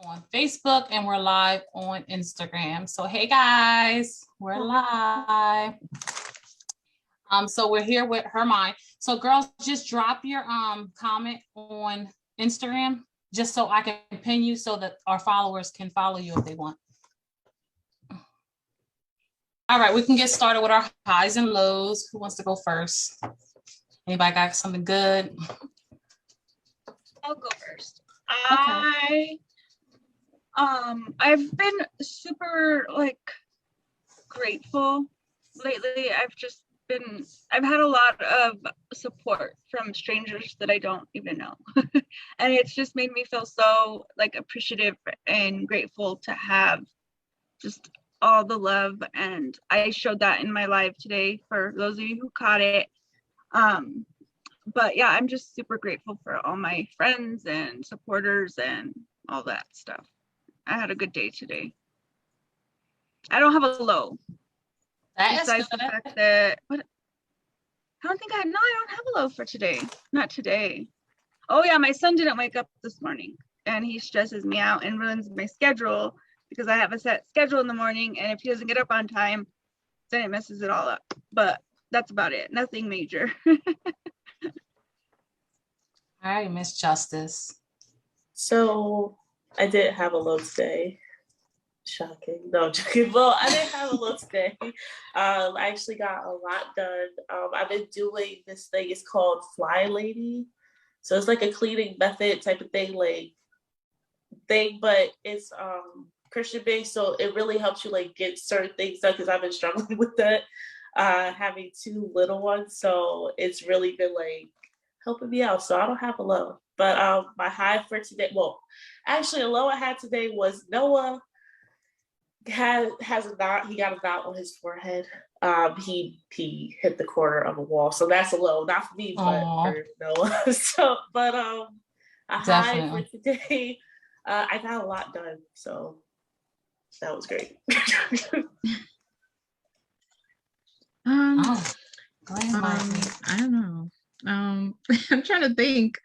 on Facebook and we're live on Instagram. So hey guys, we're live. So we're here with HERMIND. So girls, just drop your comment on Instagram just so I can pin you so that our followers can follow you if they want. All right, we can get started with our highs and lows. Who wants to go first? Anybody got something good? I'll go first. Okay. I've been super grateful lately. I've had a lot of support from strangers that I don't even know. And it's just made me feel so appreciative and grateful to have just all the love. And I showed that in my live today for those of you who caught it. But yeah, I'm just super grateful for all my friends and supporters and all that stuff. I had a good day today. I don't have a low. Besides the fact that I don't have a low for today. Not today. Oh yeah, my son didn't wake up this morning and he stresses me out and ruins my schedule because I have a set schedule in the morning, and if he doesn't get up on time, then it messes it all up. But that's about it. Nothing major. All right, Miss Justice. So I didn't have a low today. Shocking. No, I'm joking. Well, I didn't have a low today. I actually got a lot done. I've been doing this thing. It's called Fly Lady. So it's like a cleaning method type of thing, but it's Christian based. So it really helps you get certain things done, because I've been struggling with that, having 2 little ones. So it's really been helping me out. So I don't have a low. But my high for today, well, actually a low I had today was Noah has a knot. He got a knot on his forehead. He hit the corner of a wall. So that's a low, not for me, but for Noah. So, but a high for today, I got a lot done. So that was great. I don't know. I'm trying to think.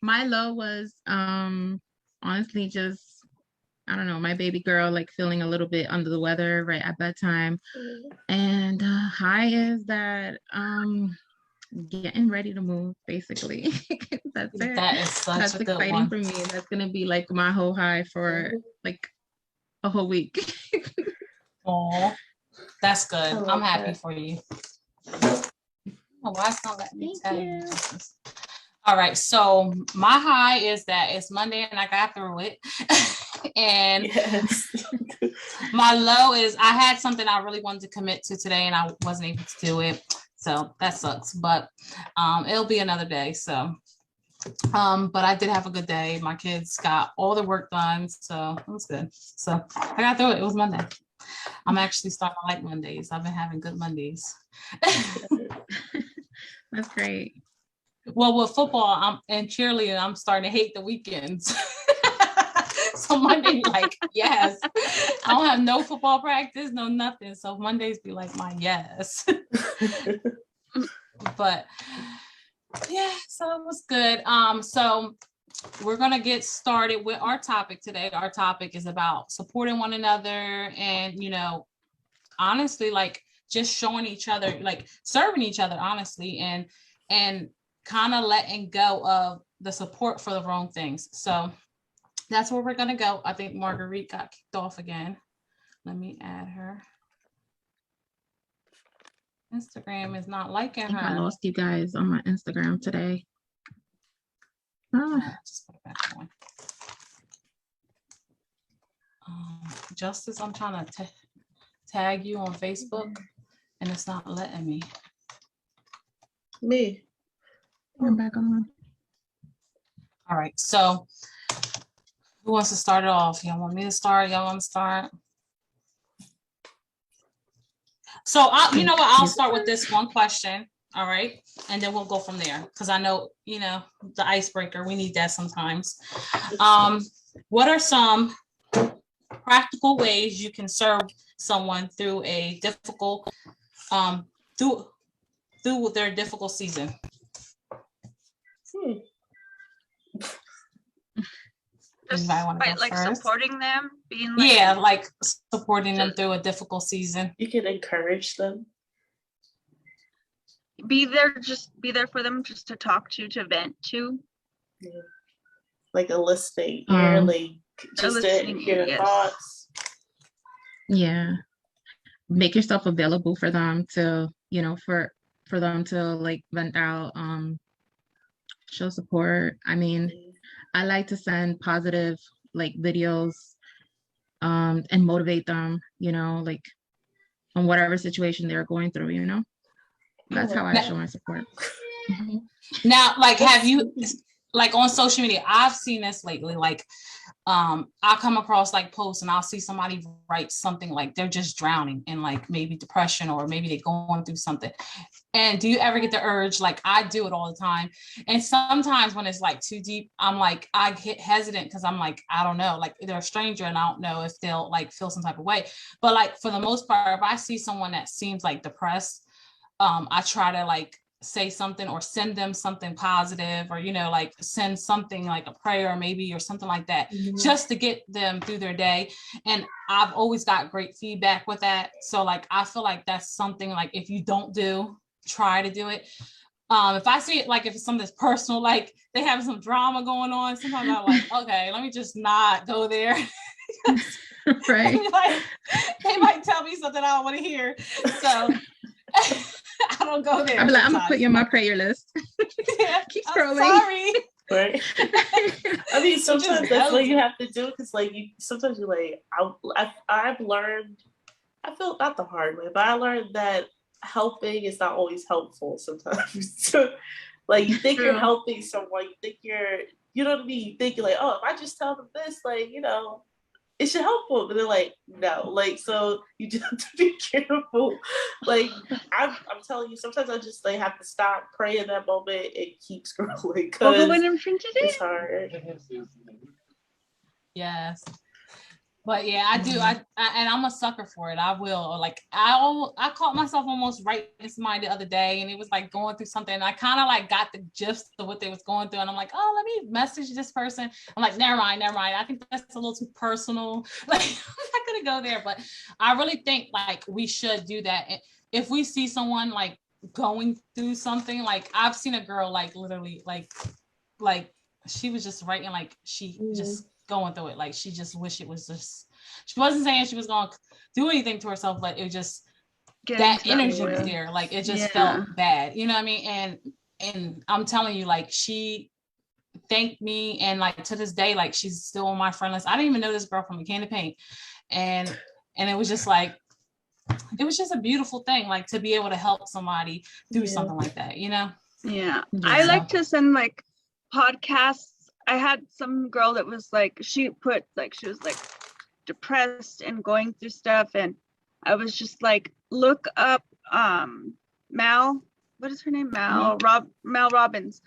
My low was honestly just, I don't know, my baby girl feeling a little bit under the weather right at bedtime. And high is that getting ready to move, basically. That's it. That is such That's a good exciting one for me. That's gonna be my whole high for a whole week. Oh, that's good. I'm happy for you. Oh, why it's not letting me tell you? All right, so my high is that it's Monday and I got through it. And my low is I had something I really wanted to commit to today and I wasn't able to do it. So that sucks, but it'll be another day. So but I did have a good day. My kids got all the work done, so it was good. So I got through it. It was Monday. I'm actually starting to like Mondays. I've been having good Mondays. That's great. Well, with football and cheerleading, I'm starting to hate the weekends. So Monday, yes. I don't have no football practice, no nothing. So Mondays be my yes. But yeah, so it was good. So we're gonna get started with our topic today. Our topic is about supporting one another and, honestly, just showing each other, serving each other, honestly, and kind of letting go of the support for the wrong things. So that's where we're gonna go. I think Marguerite got kicked off again. Let me add her. Instagram is not liking her. I lost you guys on my Instagram today. Just put it back on. Justice, I'm trying to tag you on Facebook and it's not letting me. Me. I'm back on. All right, so who wants to start it off? Y'all want me to start? Y'all want to start? So you know what? I'll start with this one question. All right, and then we'll go from there because I know the icebreaker. We need that sometimes. What are some practical ways you can serve someone through a difficult through their difficult season? Just Anybody want to by go like first? supporting them, being like, Yeah, like supporting them through a difficult season. You can encourage them. be there for them, just to talk to vent to. Yeah. Like a listening ear, like just to hear their yes. thoughts. Yeah. Make yourself available for them to, you know, for them to like vent out, show support. I mean, I like to send positive like videos, and motivate them, you know, like on whatever situation they're going through, you know. That's how I show my support. Now, like, have you, like on social media, I've seen this lately, like, I'll come across like posts and I'll see somebody write something like they're just drowning in like maybe depression or maybe they're going through something. And do you ever get the urge? Like I do it all the time. And sometimes when it's like too deep, I'm like, I get hesitant because I'm like, I don't know, like they're a stranger and I don't know if they'll like feel some type of way. But like for the most part, if I see someone that seems like depressed, I try to like say something or send them something positive, or, you know, like send something like a prayer maybe or something like that, just to get them through their day. And I've always got great feedback with that. So like, I feel like that's something like if you don't do, try to do it. If I see it, like if it's something that's personal, like they have some drama going on, sometimes I'm like, okay, let me just not go there. Right. they might tell me something I don't want to hear. So I don't go there. I'm like, I'm gonna put you on my prayer list. Yeah, Keep I'm scrolling. sorry. Right. I mean, sometimes that's what you have to do, because like you sometimes you're like, I've learned, I feel not the hard way, but I learned that helping is not always helpful sometimes. So like you think you're helping someone, you think you know what I mean? You think you're like, oh, if I just tell them this, like, you know, it should help them. But they're like, no, like, so you just have to be careful. Like, I'm telling you, sometimes I just like have to stop, pray in that moment, and keep scrolling, because it's hard. Yes. But yeah, I do. I and I'm a sucker for it. I will. Like I caught myself almost writing somebody the other day, and it was like going through something. And I kind of like got the gist of what they was going through, and I'm like, oh, let me message this person. I'm like, never mind. I think that's a little too personal. Like I'm not gonna go there. But I really think like we should do that. And if we see someone like going through something, like I've seen a girl like literally like she was just writing like she just going through it, like she just wished it was just, she wasn't saying she was going to do anything to herself, but it just that energy was there, like it just felt bad, you know what I mean? And I'm telling you, like she thanked me, and like to this day, like she's still on my friend list. I didn't even know this girl from a can of paint, and it was just like, it was just a beautiful thing, like to be able to help somebody do something like that, you know? Yeah. I like to send like podcasts. I had some girl that was like, she was like depressed and going through stuff, and I was just like, look up Mal, what is her name? Mal Robbins.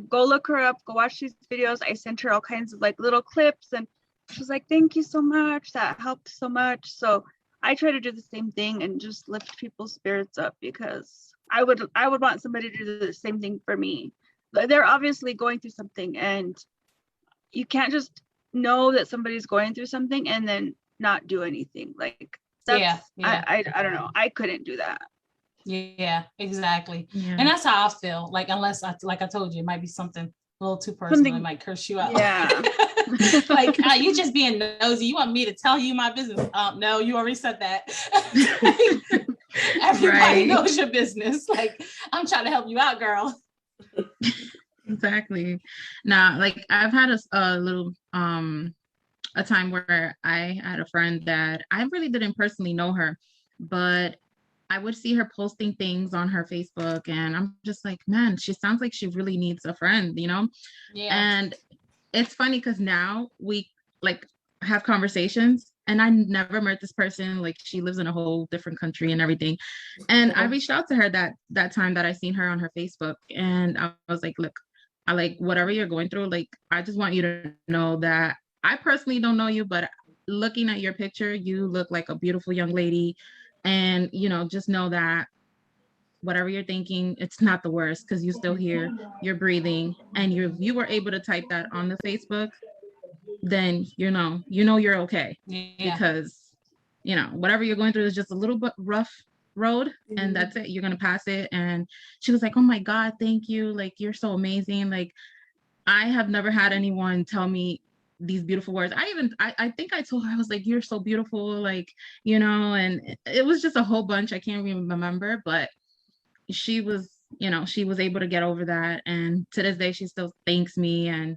Go look her up, go watch these videos. I sent her all kinds of like little clips, and she's like, thank you so much, that helped so much. So I try to do the same thing and just lift people's spirits up, because I would want somebody to do the same thing for me. They're obviously going through something, and you can't just know that somebody's going through something and then not do anything. Like that's, I don't know. I couldn't do that. Yeah, exactly. Yeah. And that's how I feel. Like unless like I told you, it might be something a little too personal. It might curse you out. Yeah. Like you just being nosy. You want me to tell you my business? No, you already said that. Everybody knows your business. Like I'm trying to help you out, girl. Exactly. Now, like I've had a little a time where I had a friend that I really didn't personally know her, but I would see her posting things on her Facebook, and I'm just like, man, she sounds like she really needs a friend, you know? Yeah. And it's funny because now we like have conversations, and I never met this person. Like she lives in a whole different country and everything. And I reached out to her that time that I seen her on her Facebook, and I was like, look, I like whatever you're going through, like I just want you to know that I personally don't know you, but looking at your picture, you look like a beautiful young lady. And, you know, just know that whatever you're thinking, it's not the worst, because you're still here, you're breathing. And you were able to type that on the Facebook, then you're okay. Yeah. Because whatever you're going through is just a little bit rough road, and that's it. You're gonna pass it. And she was like, oh my God, thank you, like you're so amazing. Like, I have never had anyone tell me these beautiful words. I think I told her, I was like, you're so beautiful, like, and it was just a whole bunch. I can't even remember, but she was able to get over that. And to this day, she still thanks me. And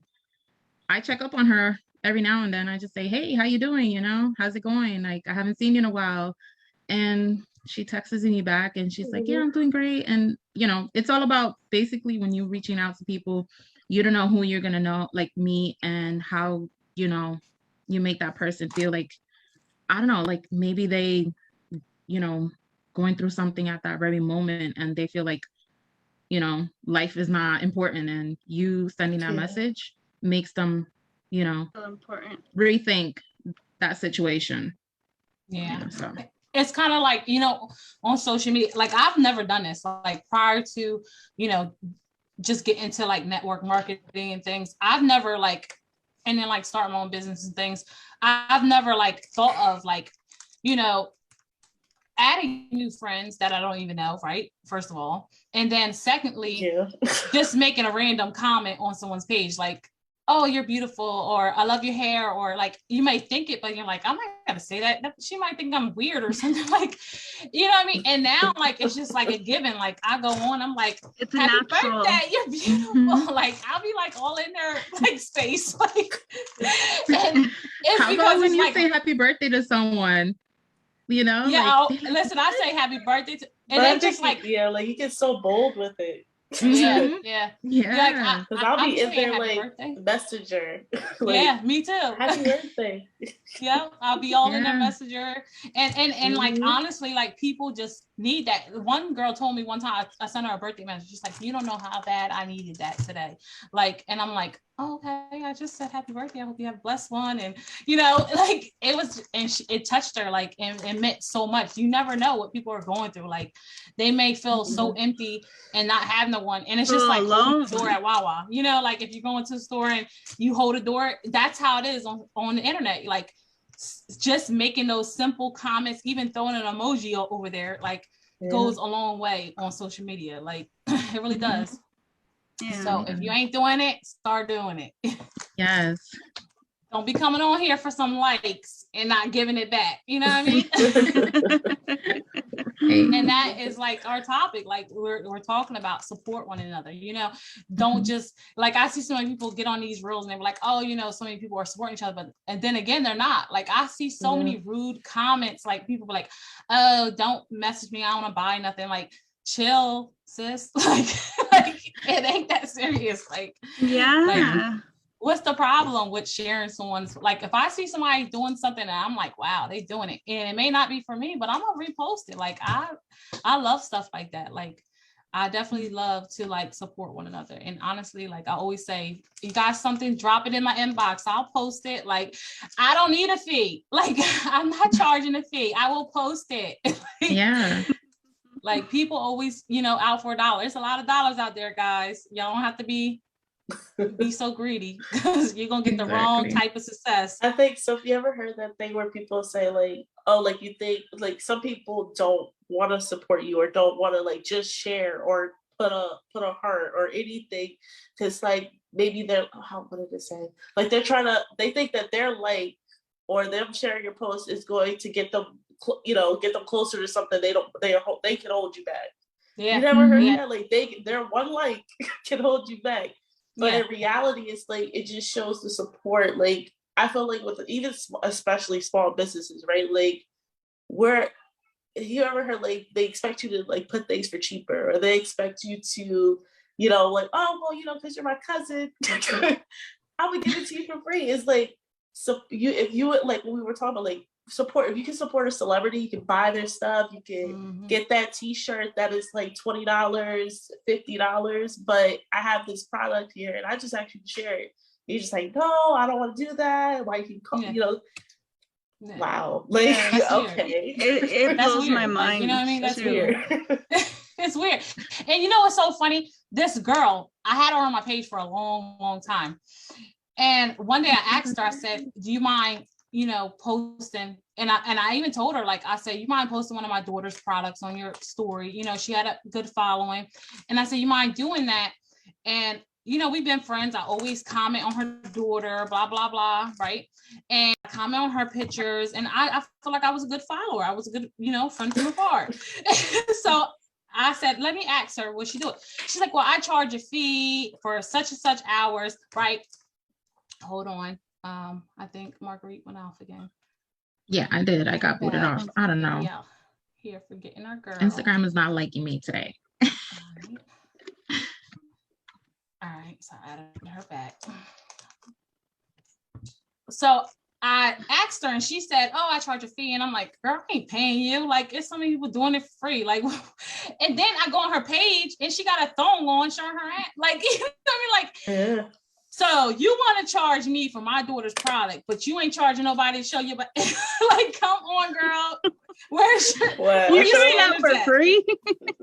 I check up on her every now and then. I just say, hey, how you doing? How's it going? Like, I haven't seen you in a while. And she texts me back and she's like, yeah, I'm doing great. And, it's all about basically when you're reaching out to people, you don't know who you're going to meet, and how, you make that person feel like, I don't know, like maybe they, going through something at that very moment, and they feel like, life is not important, and you sending that message makes them, so important. rethink that situation. Yeah. So it's kind of like, on social media, like I've never done this, like prior to, just get into like network marketing and things. I've never and then like start my own business and things. I've never thought of adding new friends that I don't even know, right? First of all. And then secondly, just making a random comment on someone's page, like, oh, you're beautiful, or I love your hair, or like, you may think it, but you're like, I'm not gonna say that. She might think I'm weird or something, like, you know what I mean? And now it's just like a given. Like I go on, I'm like, it's happy natural. birthday, you're beautiful. Like I'll be like all in their space. Like, and it's how about when you say happy birthday to someone? Yeah, listen, I say happy birthday to, and then just you get so bold with it. Yeah. Because I'll be in there messenger. Yeah, me too. Happy birthday. Yeah, I'll be all in their messenger, and like honestly, like people just need that. One girl told me one time, I sent her a birthday message. She's like, you don't know how bad I needed that today. Like, and I'm like, oh, okay, I just said happy birthday. I hope you have a blessed one. And like it was, and it touched her, like, and it meant so much. You never know what people are going through. Like they may feel so empty and not have no one. And it's just like holding the door at Wawa. Like if you go into the store and you hold a door, that's how it is on the internet. Like just making those simple comments, even throwing an emoji over there, like goes a long way on social media. Like it really does. Yeah. So if you ain't doing it, start doing it. Yes. Don't be coming on here for some likes and not giving it back. You know what I mean? And that is like our topic. Like we're talking about support one another. Don't just like, I see so many people get on these reels and they're like, oh, so many people are supporting each other, but and then again they're not. Like I see so many rude comments. Like people are like, oh, don't message me, I don't want to buy nothing. Like chill, sis. like it ain't that serious. Like what's the problem with sharing someone's, like if I see somebody doing something and I'm like, wow, they doing it, and it may not be for me, but I'm gonna repost it. Like I love stuff like that. Like I definitely love to like support one another. And honestly, like I always say, you got something, drop it in my inbox, I'll post it. Like I don't need a fee. Like I'm not charging a fee, I will post it. Yeah. Like people always, out for $1. There's a lot of dollars out there, guys. Y'all don't have to be so greedy, because you're gonna get the wrong type of success. I think so. If you ever heard that thing where people say like, oh, like you think like some people don't want to support you or don't want to like just share or put a heart or anything, because like maybe they're, what did it say? Like they think that their like or them sharing your post is going to get them closer to something they can hold you back. Yeah. You never heard that? Like their one like can hold you back. But in reality, it's like, it just shows the support. Like, I feel like with even especially small businesses, right? Like, where you ever heard, like, they expect you to, like, put things for cheaper, or they expect you to, like, oh, well, because you're my cousin, I would give it to you for free. It's like, so if you would, like, when we were talking about, like, support, if you can support a celebrity, you can buy their stuff, you can get that t-shirt that is like $20, $50, but I have this product here and I just actually share it. You're just like, no, I don't want to do that. Why you call, wow. Like, okay. It blows my mind. You know what I mean? That's weird. It's weird. And what's so funny? This girl, I had her on my page for a long, long time. And one day I asked her, I said, do you mind, posting? And I even told her, like, I said, you mind posting one of my daughter's products on your story? She had a good following. And I said, you mind doing that? And, we've been friends. I always comment on her daughter, blah, blah, blah. Right. And I comment on her pictures. And I feel like I was a good follower. I was a good, friend from afar. So I said, let me ask her what she do. She's like, well, I charge a fee for such and such hours. Right. Hold on. I think Marguerite went off again. Yeah, I did. I got booted off. I don't know. Yeah. Here, forgetting our girl. Instagram is not liking me today. All right. So I added her back. So I asked her and she said, oh, I charge a fee. And I'm like, girl, I ain't paying you. Like, it's so many people doing it for free. Like, and then I go on her page and she got a thong on showing her ass. Like, you know what I mean? Like, so you want to charge me for my daughter's product, but you ain't charging nobody to show you. But like, come on, girl. Where's your? You doing that for free?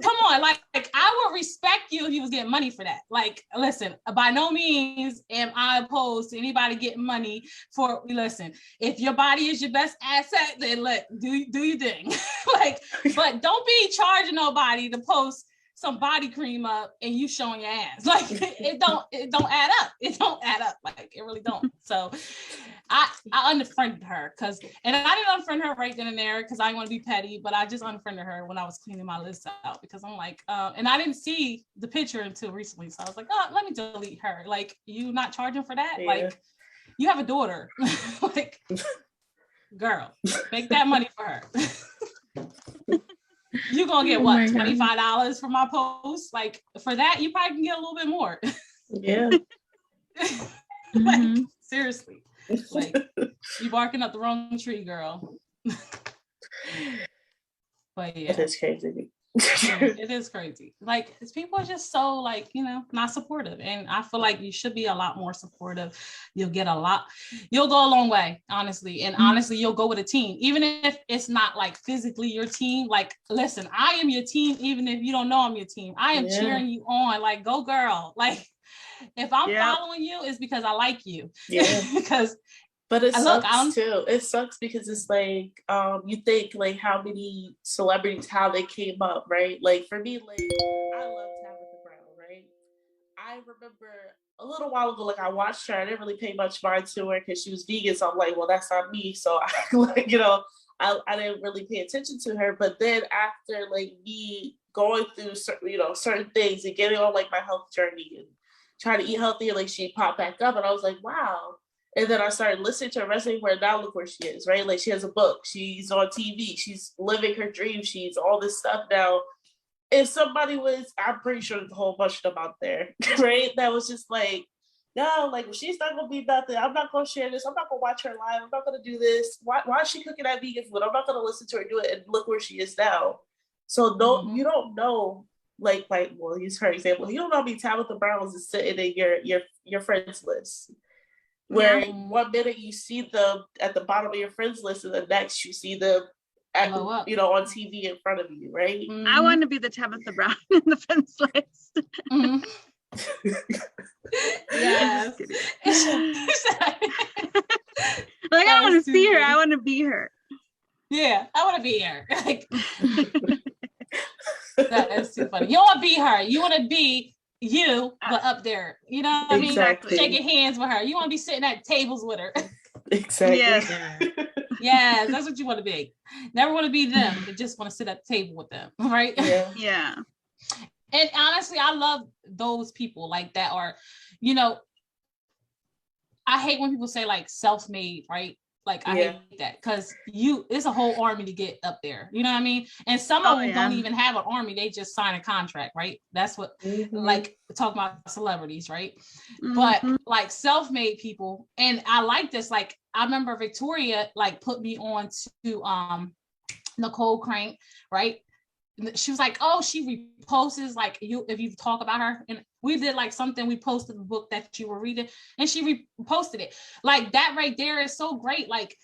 Come on, like I would respect you if you was getting money for that. Like, listen, by no means am I opposed to anybody getting money for. Listen, if your body is your best asset, then do your thing. Like, but don't be charging nobody to post some body cream up and you showing your ass. Like, it don't add up. It don't add up. Like, it really don't. So I unfriended her and I didn't unfriend her right then and there because I didn't want to be petty, but I just unfriended her when I was cleaning my list out because I'm like, and I didn't see the picture until recently. So I was like, oh, let me delete her. Like, you not charging for that? Yeah. Like, you have a daughter. Like, girl, make that money for her. You're gonna get what, $25 for my post? Like, for that, you probably can get a little bit more. Yeah. Like, seriously. Like, you barking up the wrong tree, girl. But yeah. It is crazy. It is crazy. Like, people are just so, like, not supportive. And I feel like you should be a lot more supportive. You'll go a long way, honestly. And honestly, you'll go with a team. Even if it's not like physically your team, like, listen, I am your team, even if you don't know I'm your team. I am cheering you on. Like, go girl. Like, if I'm following you, it's because I like you. Yeah. But it sucks too. It sucks because it's like, you think like how many celebrities, how they came up, right? Like for me, like I love Tabitha Brown, right? I remember a little while ago, like I watched her. I didn't really pay much mind to her because she was vegan. So I'm like, well, that's not me. So I like, I didn't really pay attention to her. But then after like me going through certain things and getting on like my health journey and trying to eat healthier, like she popped back up, and I was like, wow. And then I started listening to her, resonating with her. Now look where she is, right? Like she has a book. She's on TV. She's living her dream. She's all this stuff now. If somebody was, I'm pretty sure there's a whole bunch of them out there, right? That was just like, no, like she's not gonna be nothing. I'm not gonna share this. I'm not gonna watch her live. I'm not gonna do this. Why is she cooking that vegan food? I'm not gonna listen to her do it. And look where she is now. So you don't know, like, well, use her example. You don't know how many Tabitha Brown was sitting in your friends list. Where 1 minute you see them at the bottom of your friends list, and the next you see them on TV in front of you, right? Mm-hmm. I want to be the Tabitha Brown in the friends list. Mm-hmm. Yes. Like, I want to see her. I want to be her. Yeah, I want to be her. Like, that is too funny. You don't want to be her. You want to be you, but up there. You know what exactly. I mean? Shaking hands with her. You want to be sitting at tables with her. Exactly. Yes, that's what you want to be. Never want to be them, but just want to sit at the table with them, right? Yeah. And honestly, I love those people like that are, I hate when people say like self-made, right? Like, I hate that because it's a whole army to get up there. You know what I mean? And some of them don't even have an army. They just sign a contract, right? That's what, like, talking about celebrities, right? Mm-hmm. But like self-made people, and I like this. Like, I remember Victoria like put me on to Nicole Crank, right? She was like, oh, she reposts like if you talk about her, and we did like something, we posted the book that you were reading and she reposted it. Like, that right there is so great. Like,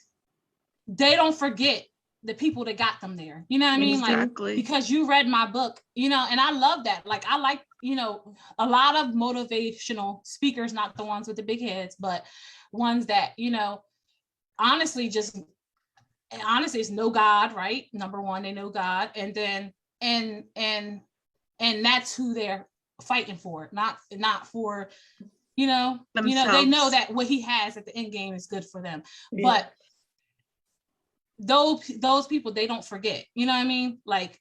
they don't forget the people that got them there. You know what I mean? Exactly. Like, because you read my book, you know, and I love that. Like, I like, you know, a lot of motivational speakers, not the ones with the big heads, but ones that, you know, honestly it's know God, right? Number one, they know God. And then, and that's who they're fighting for, not for, you know, they know that what he has at the end game is good for them. Yeah. But those people, they don't forget, you know what I mean? Like,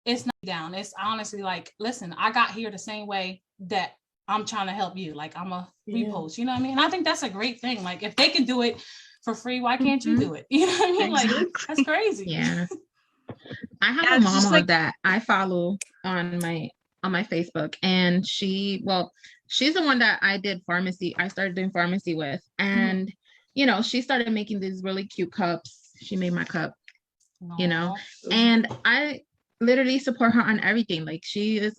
it's not down. It's honestly like, listen, I got here the same way that I'm trying to help you. Like, I'm a repost, you know what I mean? And I think that's a great thing. Like, if they can do it for free, why can't you do it? You know what I mean? Exactly. Like, that's crazy. Yeah. I have a mama that I follow on my Facebook, and she's the one that I started doing pharmacy with. And you know, she started making these really cute cups. She made my cup, you know, and I literally support her on everything. Like, she's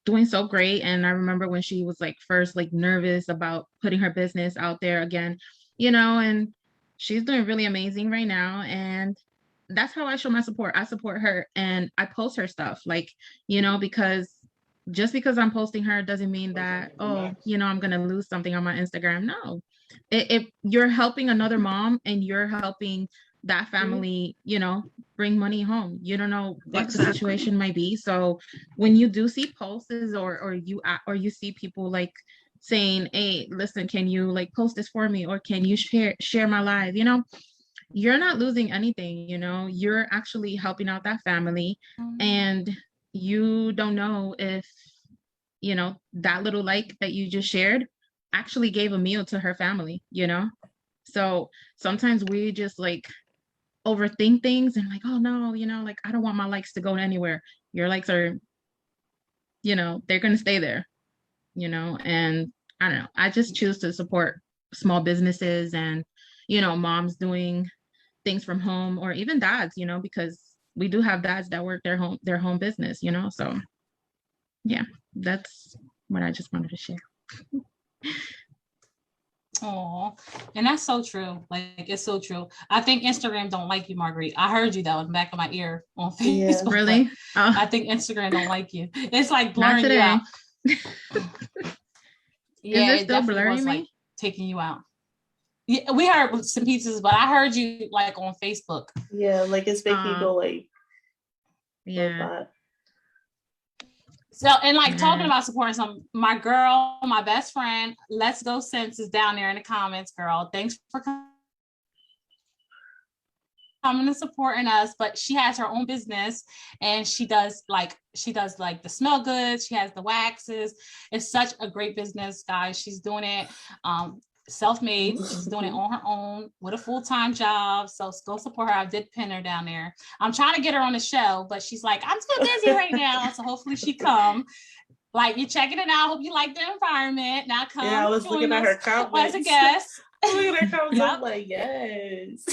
doing so great. And I remember when she was like first like nervous about putting her business out there again, you know, and she's doing really amazing right now. And that's how I show my support. I support her and I post her stuff, like, you know, because just because I'm posting her doesn't mean that, oh, you know, I'm going to lose something on my Instagram. No, if you're helping another mom and you're helping that family, you know, bring money home, you don't know what the situation might be. So when you do see posts or you see people like saying, hey, listen, can you like post this for me? Or can you share my live? You know, you're not losing anything, you know, you're actually helping out that family. And you don't know if, you know, that little like that you just shared actually gave a meal to her family, you know? So sometimes we just like overthink things and like, oh no, you know, like, I don't want my likes to go anywhere. Your likes are, you know, they're going to stay there, you know? And I don't know, I just choose to support small businesses and, you know, moms doing things from home, or even dads, you know, because we do have dads that work their home business, you know? So yeah, that's what I just wanted to share. Oh, and that's so true. Like, it's so true. I think Instagram don't like you, Marguerite. I heard you though in the back of my ear on Facebook. Yeah, really? I think Instagram don't like you. It's like blurring you out. Yeah, is it still blurring me? Like taking you out. Yeah, we heard some pieces, but I heard you like on Facebook. Yeah, like it's making you go like, yeah. So, and like talking about supporting my girl, my best friend, Let's Go Sense is down there in the comments, girl. Thanks for coming and supporting us. But she has her own business and she does like the smell goods. She has the waxes. It's such a great business, guys. She's doing it self-made. She's doing it on her own with a full-time job. So go support her. I did pin her down there. I'm trying to get her on the show, but she's like, I'm too busy right now. So hopefully she come. Like, you're checking it out. Hope you like the environment. Now come. Yeah, I was looking at her comments as a guest. Look at her comments. I'm like, yes.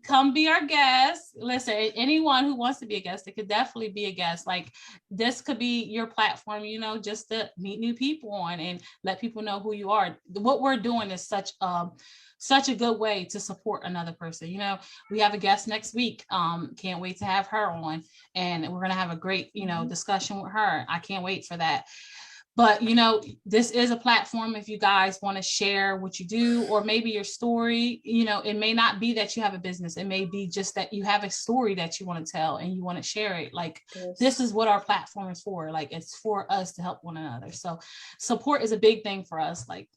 Come be our guest. Listen, anyone who wants to be a guest, it could definitely be a guest. Like, this could be your platform, you know, just to meet new people on and let people know who you are. What we're doing is such a good way to support another person. You know, we have a guest next week. Can't wait to have her on, and we're gonna have a great, you know, discussion with her. I can't wait for that. But, you know, this is a platform if you guys want to share what you do, or maybe your story. You know, it may not be that you have a business. It may be just that you have a story that you want to tell and you want to share it. Like, This is what our platform is for. Like, it's for us to help one another. So support is a big thing for us. Like,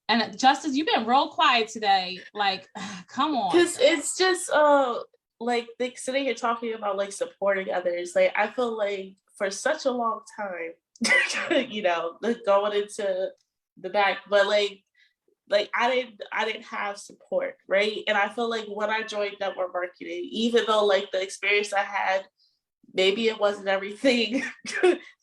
and Justice, you've been real quiet today. Like, come on. Because it's just like sitting here talking about like supporting others. Like, I feel like for such a long time, you know, going into the back, but like I didn't have support, right? And I feel like when I joined network marketing, even though like the experience I had, maybe it wasn't everything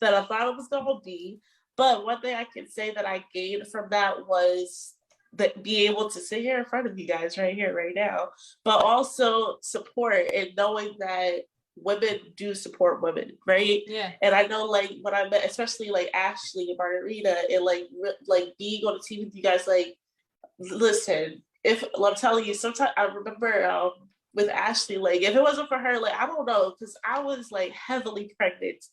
that I thought it was gonna be, but one thing I can say that I gained from that was that be able to sit here in front of you guys right here, right now, but also support and knowing that women do support women, right? Yeah. And I know, like, when I met, especially like Ashley and Margarita, and like being on the team with you guys, like, listen, if I'm telling you, sometimes I remember with Ashley. Like, if it wasn't for her, like, I don't know, because I was like heavily pregnant,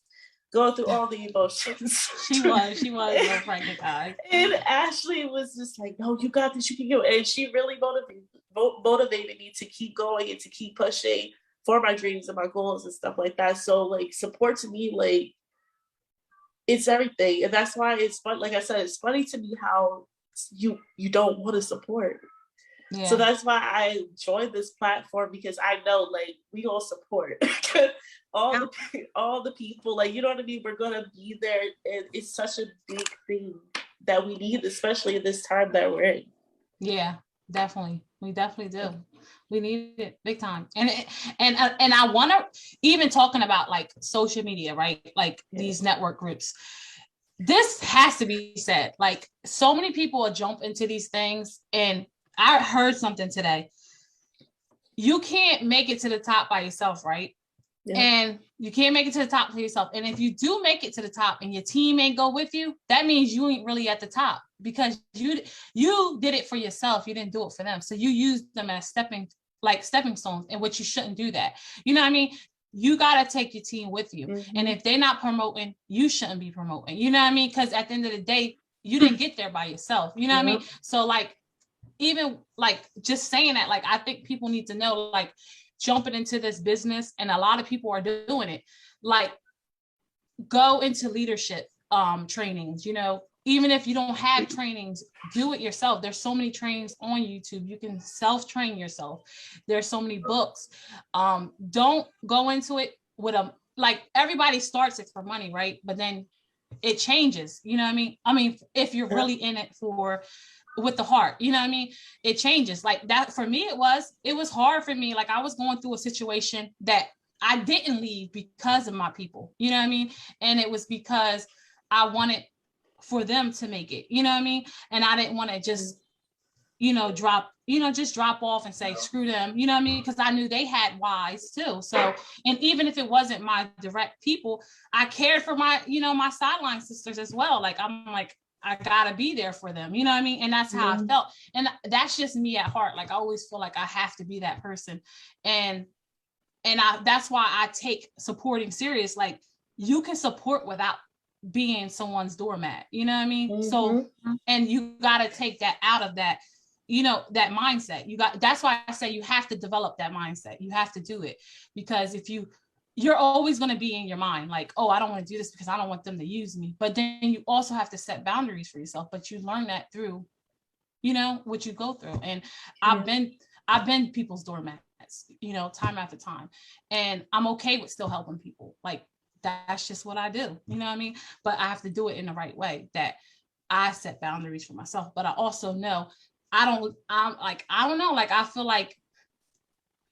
going through all the emotions. She was no pregnant, guys. And Ashley was just like, no, you got this, you can go. And she really motivated me to keep going and to keep pushing for my dreams and my goals and stuff like that. So like, support to me, like, it's everything. And that's why it's fun. Like I said, it's funny to me how you don't want to support. Yeah. So that's why I joined this platform, because I know, like, we gonna support all the people, like, you know what I mean? We're gonna be there, and it's such a big thing that we need, especially in this time that we're in. Yeah, definitely. We definitely do. We need it big time. And I want to, even talking about like social media, right? Like these network groups. This has to be said. Like, so many people will jump into these things, and I heard something today. You can't make it to the top by yourself, right? Yeah. And you can't make it to the top for yourself. And if you do make it to the top and your team ain't go with you, that means you ain't really at the top, because you did it for yourself. You didn't do it for them. So you used them as stepping stones, in which you shouldn't do that. You know what I mean? You got to take your team with you. Mm-hmm. And if they're not promoting, you shouldn't be promoting. You know what I mean? Because at the end of the day, you didn't get there by yourself. You know what I mean? So like, even like just saying that, like, I think people need to know, like, jumping into this business, and a lot of people are doing it, like, go into leadership trainings, you know, even if you don't have trainings, do it yourself. There's so many trainings on YouTube. You can self-train yourself. There's so many books. Don't go into it with like, everybody starts it for money, right? But then it changes, you know what I mean? I mean, if you're really in it with the heart, you know what I mean? It changes. Like that, for me, it was hard for me. Like, I was going through a situation that I didn't leave because of my people, you know what I mean? And it was because I wanted for them to make it, you know what I mean? And I didn't want to just, drop off and say, screw them, you know what I mean? Because I knew they had whys too. So, and even if it wasn't my direct people, I cared for my, my sideline sisters as well. Like, I'm like, I gotta be there for them, you know what I mean? And that's how I felt. And that's just me at heart. Like, I always feel like I have to be that person. And that's why I take supporting serious. Like, you can support without being someone's doormat, you know what I mean? Mm-hmm. So, and you gotta take that out of that, that mindset. That's why I say you have to develop that mindset. You have to do it, because if you're always going to be in your mind like, oh, I don't want to do this because I don't want them to use me. But then you also have to set boundaries for yourself. But you learn that through, what you go through. And I've been people's doormats, time after time. And I'm okay with still helping people. Like, that's just what I do. You know what I mean? But I have to do it in the right way, that I set boundaries for myself. But I also know I don't know. Like, I feel like,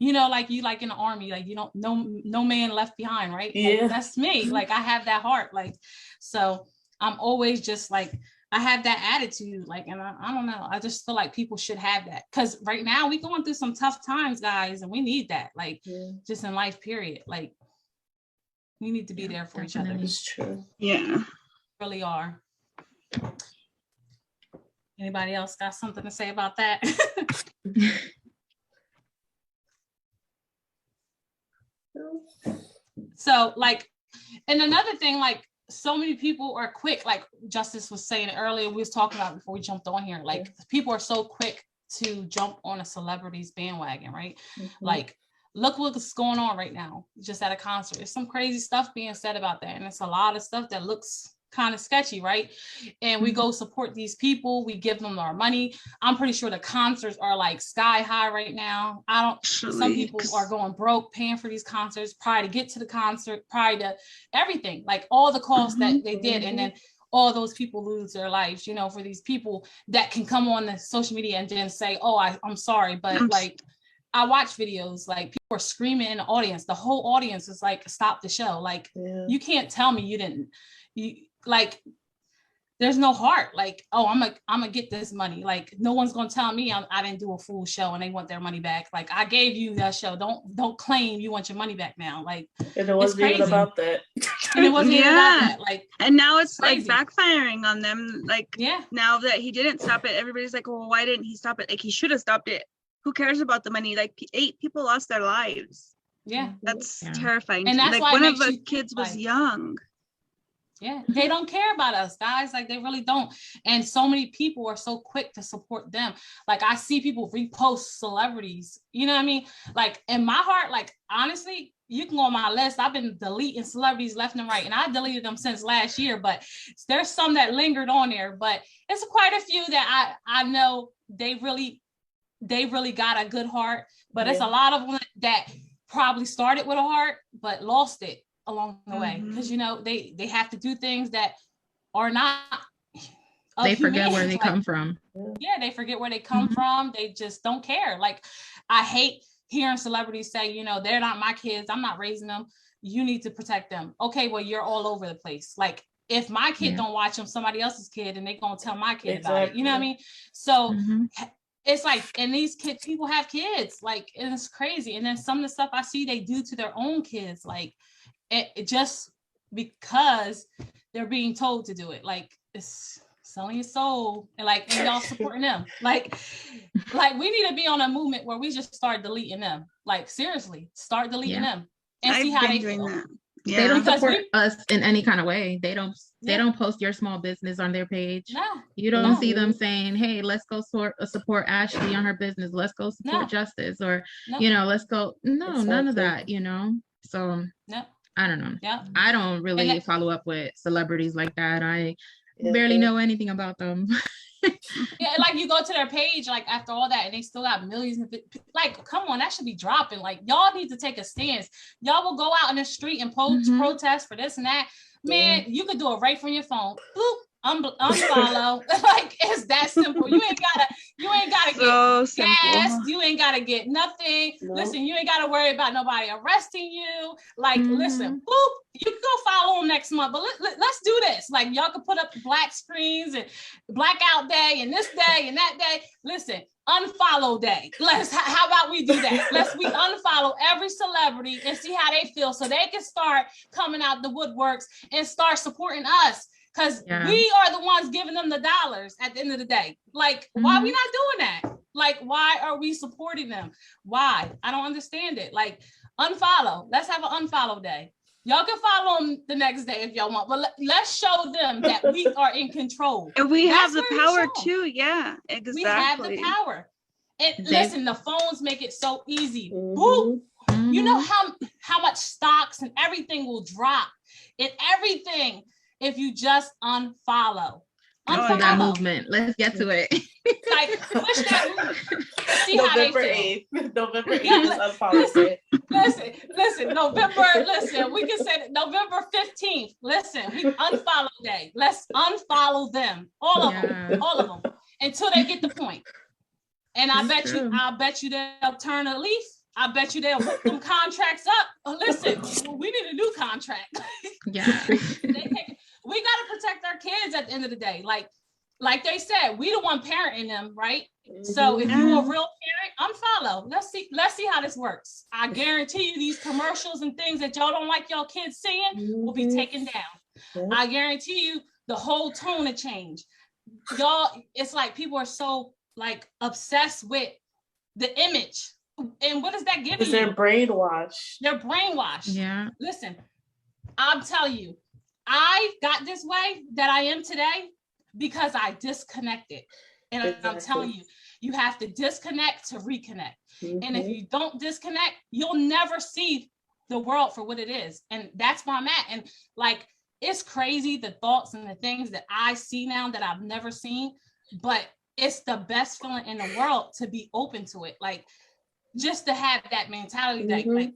like you, like in the army, like, no man left behind, right? Yeah. Like, that's me. Like, I have that heart. Like, so I'm always just like, I have that attitude. Like, and I don't know. I just feel like people should have that. Cause right now we going through some tough times, guys. And we need that, like, just in life, period. Like, we need to be there for each other. It's true. Yeah. Really are. Anybody else got something to say about that? So, like, and another thing, like, so many people are quick, like Justice was saying earlier, we was talking about before we jumped on here, like, people are so quick to jump on a celebrity's bandwagon, right? Mm-hmm. Like, look what's going on right now, just at a concert. There's some crazy stuff being said about that, and it's a lot of stuff that looks kind of sketchy, right? And we go support these people, we give them our money. I'm pretty sure the concerts are like sky high right now. Some people are going broke paying for these concerts, probably to get to the concert, probably to everything, like all the costs that they did. And then all those people lose their lives, for these people that can come on the social media and then say, oh, I'm sorry, but like, I watch videos, like, people are screaming in the audience. The whole audience is like, stop the show. Like, you can't tell me like, there's no heart. Like, oh, I'm gonna get this money. Like, no one's gonna tell me I didn't do a full show and they want their money back. Like, I gave you that show. Don't claim you want your money back now. Like, and it wasn't even about that. And it wasn't even about that. Like, and now it's crazy. Like backfiring on them. Like, now that he didn't stop it, everybody's like, well, why didn't he stop it? Like, he should have stopped it who cares about the money? Like 8 people lost their lives. Yeah. That's Yeah. terrifying. And to me. that's Like why it one of makes the you kids was like- young. Yeah, they don't care about us, guys. Like they really don't. And so many people are so quick to support them. Like I see people repost celebrities. You know what I mean? Like in my heart, like honestly, you can go on my list. I've been deleting celebrities left and right, and I deleted them since last year. But there's some that lingered on there. But it's quite a few that I know they really got a good heart. But it's a lot of them that probably started with a heart but lost it along the way, because you know they have to do things that are not they forget where they come from. Yeah, they forget where they come from. They just don't care. Like I hate hearing celebrities say, you know, they're not my kids, I'm not raising them, you need to protect them. Okay, well, you're all over the place. Like if my kid don't watch them, somebody else's kid, and they're gonna tell my kid about it. You know what I mean? So it's like, and these kids, people have kids, like, and it's crazy. And then some of the stuff I see they do to their own kids, like it just because they're being told to do it. Like it's selling your soul, and like, and y'all supporting them. Like we need to be on a movement where we just start deleting them. Like seriously, start deleting them and see how they feel. That. Yeah. They don't support us in any kind of way. They don't post your small business on their page. No. You don't see them saying, hey, let's go support Ashley on her business. Let's go support Justice, or you know, let's go. No, none of that, you know. So I don't know. Yeah. I don't really follow up with celebrities like that. I barely know anything about them. Yeah, like you go to their page, like after all that, and they still got millions of like, come on, that should be dropping. Like y'all need to take a stance. Y'all will go out in the street and protest for this and that. Man, you could do it right from your phone. Boop, unfollow. Like it's that simple. You ain't gotta so get gas. You ain't gotta get nothing. No. Listen, you ain't gotta worry about nobody arresting you. Like, listen, boop, you can go follow them next month. But let's do this. Like y'all can put up black screens and blackout day and this day and that day. Listen, unfollow day. How about we do that? We unfollow every celebrity and see how they feel, so they can start coming out the woodworks and start supporting us. Because we are the ones giving them the dollars at the end of the day. Like, why are we not doing that? Like, why are we supporting them? Why? I don't understand it. Like, unfollow. Let's have an unfollow day. Y'all can follow them the next day if y'all want, but let's show them that we are in control. And we have the power too. Yeah, exactly. We have the power. And listen, the phones make it so easy. Boop. You know how much stocks and everything will drop and everything if you just unfollow. Unfollow that movement. Let's get to it. Like push that movement. See November how they feel. 8th. November 8th is unfollow. Listen, November, we can say November 15th. Listen, we unfollow day. Let's unfollow them. All of them. Until they get the point. And I bet you they'll turn a leaf. I bet you they'll hook them contracts up. Listen, we need a new contract. We got to protect our kids at the end of the day. Like they said, we the one parenting them, right? So if you're a real parent, unfollow. Let's see how this works. I guarantee you these commercials and things that y'all don't like y'all kids seeing will be taken down. I guarantee you the whole tone will change. Y'all, it's like people are so like obsessed with the image. And what does that give you? Because they're brainwashed. They're brainwashed. Yeah. Listen, I'm telling you, I got this way that I am today because I disconnected. And I'm telling you, you have to disconnect to reconnect. And if you don't disconnect, you'll never see the world for what it is. And that's where I'm at. And like, it's crazy, the thoughts and the things that I see now that I've never seen, but it's the best feeling in the world to be open to it. Like, just to have that mentality that like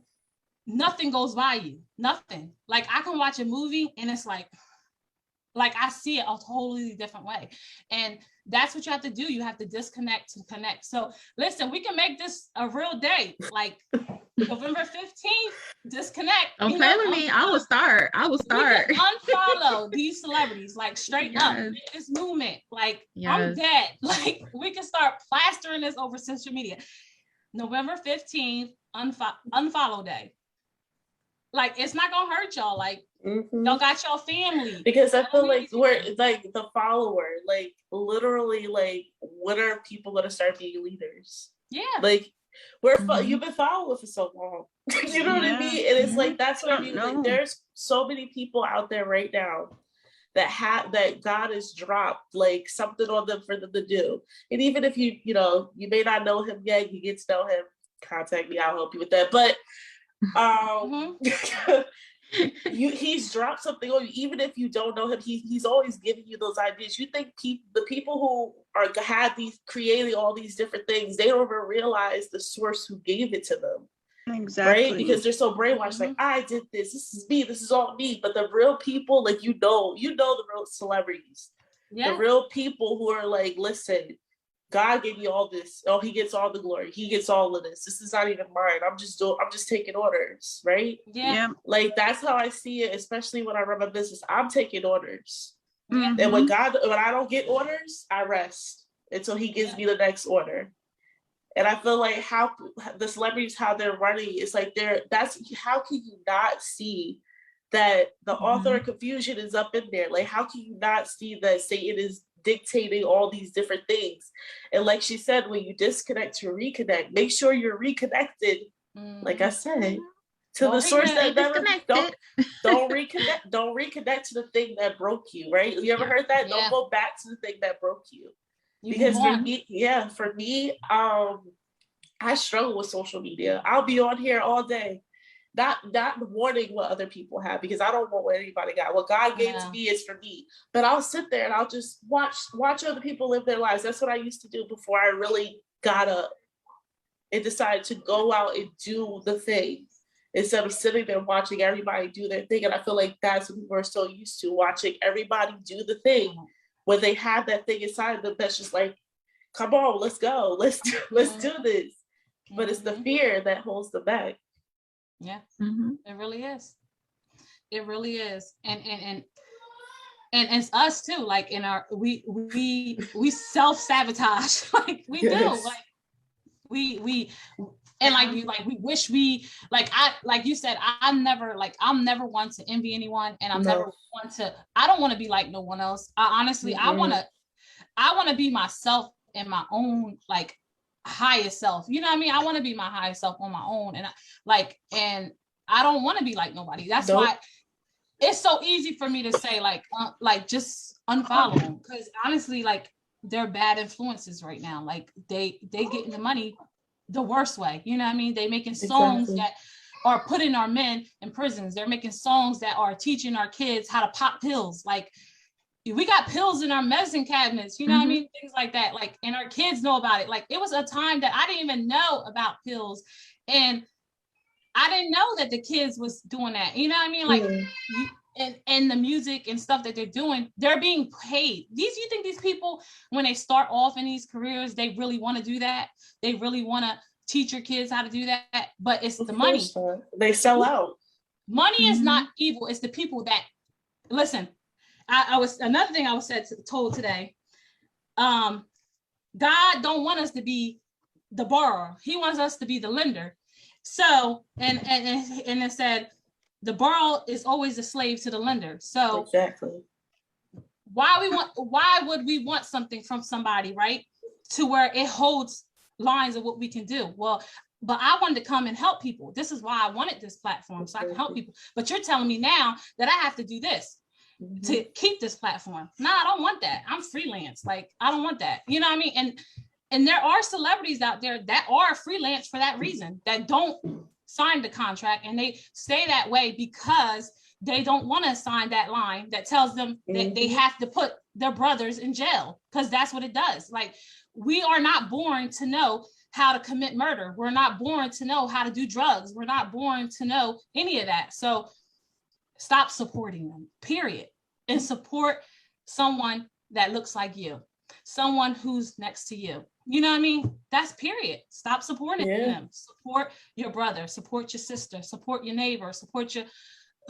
nothing goes by you, nothing. Like I can watch a movie and it's like I see it a totally different way. And that's what you have to do. You have to disconnect to connect. So listen, we can make this a real day. Like November 15th, disconnect. Don't play with me. I will start. We can unfollow these celebrities, like straight up. Make this movement. Like I'm dead. Like we can start plastering this over social media. November 15th, unfollow day. Like it's not gonna hurt y'all. Like y'all got your family. Because I feel like we're like the follower. Like literally, like when are people gonna start being leaders? Yeah. Like you've been following for so long. You know what I mean? And it's like, that's what I mean. Like, there's so many people out there right now that God has dropped like something on them for them to do. And even if you may not know him yet, you get to know him, contact me, I'll help you with that. But he's dropped something on you. Even if you don't know him, he's always giving you those ideas. You think the people who are creating all these different things, they don't even realize the source who gave it to them. Exactly. Right? Because they're so brainwashed, like, I did this is me, this is all me. But the real people, like, the real celebrities, the real people who are like, listen, God gave you all this. Oh, he gets all the glory. He gets all of this. This is not even mine. I'm just taking orders, right? Yeah. Like, that's how I see it, especially when I run my business. I'm taking orders. Yeah. And when I don't get orders, I rest until he gives me the next order. And I feel like how the celebrities, how they're running, it's like how can you not see that the author of confusion is up in there? Like, how can you not see that Satan is dictating all these different things? And like she said, when you disconnect to reconnect, make sure you're reconnected. Like I said, to the source that never don't reconnect to the thing that broke you, right? You ever heard that? Don't go back to the thing that broke you. Because for me, I struggle with social media. I'll be on here all day, not wanting what other people have, because I don't want what anybody got. What God gave to me is for me. But I'll sit there and I'll just watch other people live their lives. That's what I used to do before I really got up and decided to go out and do the thing, instead of sitting there watching everybody do their thing. And I feel like that's what people are so used to, watching everybody do the thing. When they have that thing inside of them that's just like, come on, let's go, let's do this. But it's the fear that holds them back. Yeah, it really is. It really is. And it's us too. Like, in our we self-sabotage. Like, we do. Like, we and we wish like you said, I'm never one to envy anyone, and I'm never one to, I don't want to be like no one else. I honestly, I want to be myself in my own, like, highest self. You know what I mean? I want to be my highest self on my own. And I don't want to be like nobody. That's why it's so easy for me to say, like just unfollow them. Because honestly, like, they're bad influences right now. Like, they getting the money the worst way. You know what I mean? They making songs that are putting our men in prisons. They're making songs that are teaching our kids how to pop pills. Like, we got pills in our medicine cabinets, you know what I mean? Things like that. Like, and our kids know about it. Like, it was a time that I didn't even know about pills, and I didn't know that the kids was doing that. You know what I mean? Like, and the music and stuff that they're doing, they're being paid. You think these people, when they start off in these careers, they really want to do that? They really want to teach your kids how to do that? But it's the money. They sell out. Money is not evil. It's the people that, listen, another thing I was told today, God don't want us to be the borrower. He wants us to be the lender. So, and it said, the borrower is always a slave to the lender. So exactly. Why would we want something from somebody, right? To where it holds lines of what we can do. Well, but I wanted to come and help people. This is why I wanted this platform, so I can help people. But you're telling me now that I have to do this to keep this platform. No, I don't want that. I'm freelance. Like, I don't want that. You know what I mean? And there are celebrities out there that are freelance for that reason, that don't sign the contract, and they stay that way because they don't want to sign that line that tells them that they have to put their brothers in jail, because that's what it does. Like, we are not born to know how to commit murder. We're not born to know how to do drugs. We're not born to know any of that. So stop supporting them, period. And support someone that looks like you, someone who's next to you. You know what I mean? That's period. Stop supporting them. Support your brother, support your sister, support your neighbor, support your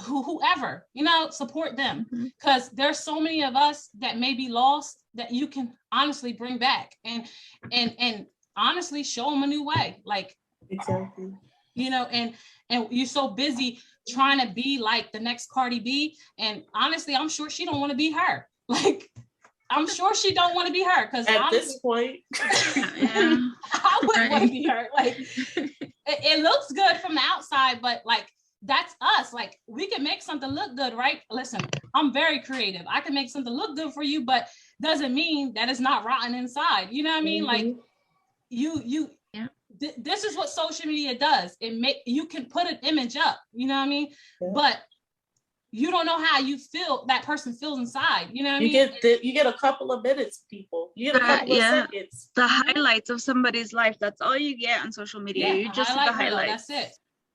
whoever, support them. Because there's so many of us that may be lost that you can honestly bring back and honestly show them a new way. Like, exactly. And you're so busy trying to be like the next Cardi B. And honestly, I'm sure she don't want to be her. Like, I'm sure she don't want to be her, because at this point, Yeah. I wouldn't want to Right. be her. Like it looks good from the outside, but like that's us. Like we can make something look good, right? Listen, I'm very creative. I can make something look good for you, but doesn't mean that it's not rotten inside. You know what I mean? Like you Yeah. This is what social media does. You can put an image up, you know what I mean? Yeah. But you don't know how that person feels inside. You know what I mean? You get a couple of minutes, people. You get a couple of seconds. The highlights of somebody's life. That's all you get on social media. You just see the highlights.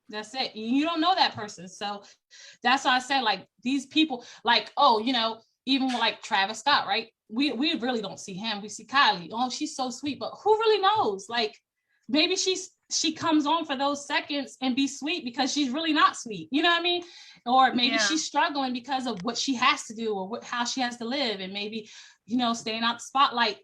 That's it. You don't know that person. So that's why I say, like, these people, like, oh, you know, even like Travis Scott, right? We really don't see him. We see Kylie. Oh, she's so sweet, but who really knows? Like, maybe she comes on for those seconds and be sweet because she's really not sweet. You know what I mean? Or maybe she's struggling because of what she has to do or how she has to live. And maybe, you know, staying out the spotlight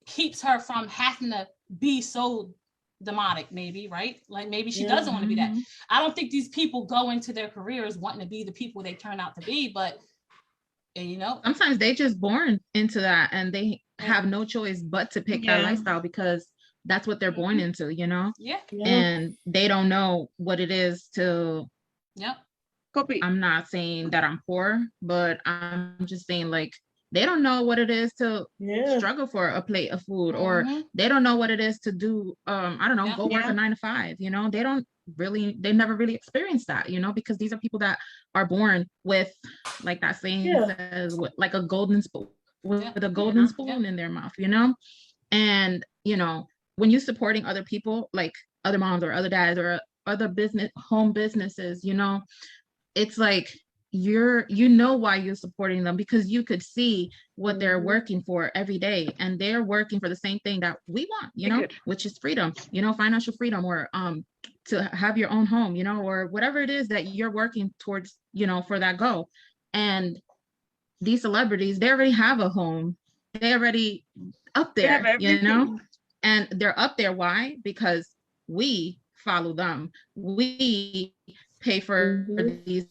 keeps her from having to be so demonic, maybe, right? Like maybe she doesn't want to be that. I don't think these people go into their careers wanting to be the people they turn out to be, but you know, sometimes they just born into that and they have no choice but to pick that lifestyle because that's what they're born into, you know? And they don't know what it is to Copy. I'm not saying that I'm poor, but I'm just saying, like, they don't know what it is to struggle for a plate of food, or they don't know what it is to do I don't know, go work a 9 to 5, you know? They never really experienced that, you know, because these are people that are born with, like that saying says, with, like a golden spoon, with a golden spoon in their mouth, you know? And, you know, when you're supporting other people, like other moms or other dads or other home businesses, you know, it's like you know why you're supporting them, because you could see what they're working for every day, and they're working for the same thing that we want, you know, which is freedom, you know, financial freedom, or to have your own home, you know, or whatever it is that you're working towards, you know, for that goal. And these celebrities, they already have a home, they already up there, you know, and they're up there. Why? Because we follow them, we pay for these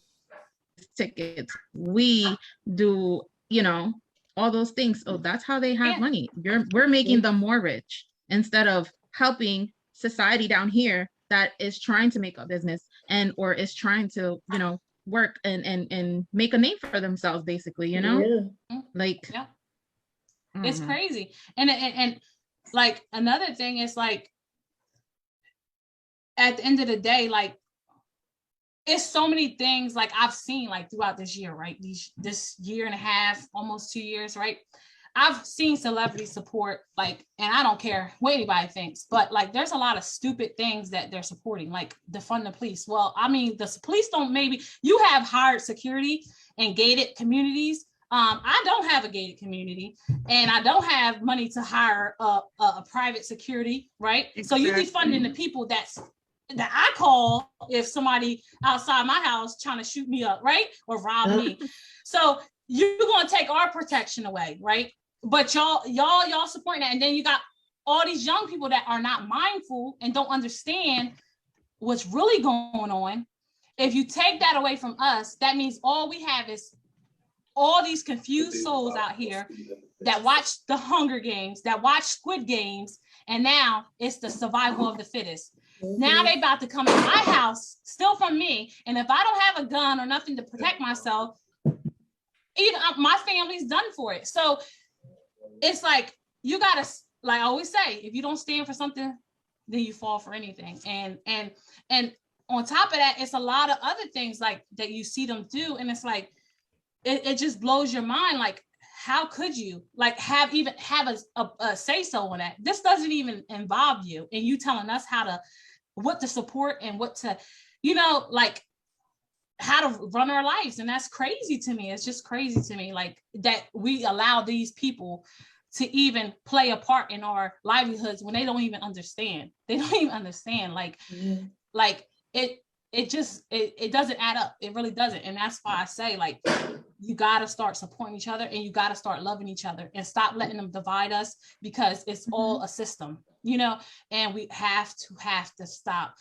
tickets, we do, you know, all those things. So that's how they have money. We're making them more rich instead of helping society down here that is trying to make a business or is trying to, you know, work and make a name for themselves, basically, you know? Like it's crazy. And like another thing is, like, at the end of the day, like, it's so many things, like, I've seen, like, throughout this year, right? This year and a half, almost 2 years, right? I've seen celebrity support, like, and I don't care what anybody thinks, but like, there's a lot of stupid things that they're supporting, like defund the police. Well, I mean, the police don't, maybe you have hired security and gated communities. I don't have a gated community, and I don't have money to hire a private security, right? Exactly. So you be funding the people that I call if somebody outside my house trying to shoot me up, right? Or rob me. So you're going to take our protection away, right? But y'all supporting that. And then you got all these young people that are not mindful and don't understand what's really going on. If you take that away from us, that means all we have is all these confused souls out here that watch the Hunger Games, that watch Squid Games, and now it's the survival of the fittest. Now they about to come in my house, steal from me, and if I don't have a gun or nothing to protect myself, even my family's done for it. So it's like, you gotta, like I always say, if you don't stand for something, then you fall for anything. And on top of that, it's a lot of other things like that you see them do, and it's like it just blows your mind. Like, how could you like have a say so on that? This doesn't even involve you, and you telling us what to support and what to, you know, like how to run our lives. And that's crazy to me. It's just crazy to me, like, that we allow these people to even play a part in our livelihoods when they don't even understand. Like, like it doesn't add up. It really doesn't. And that's why I say, like, you got to start supporting each other, and you got to start loving each other, and stop letting them divide us, because it's all a system, you know. And we have to stop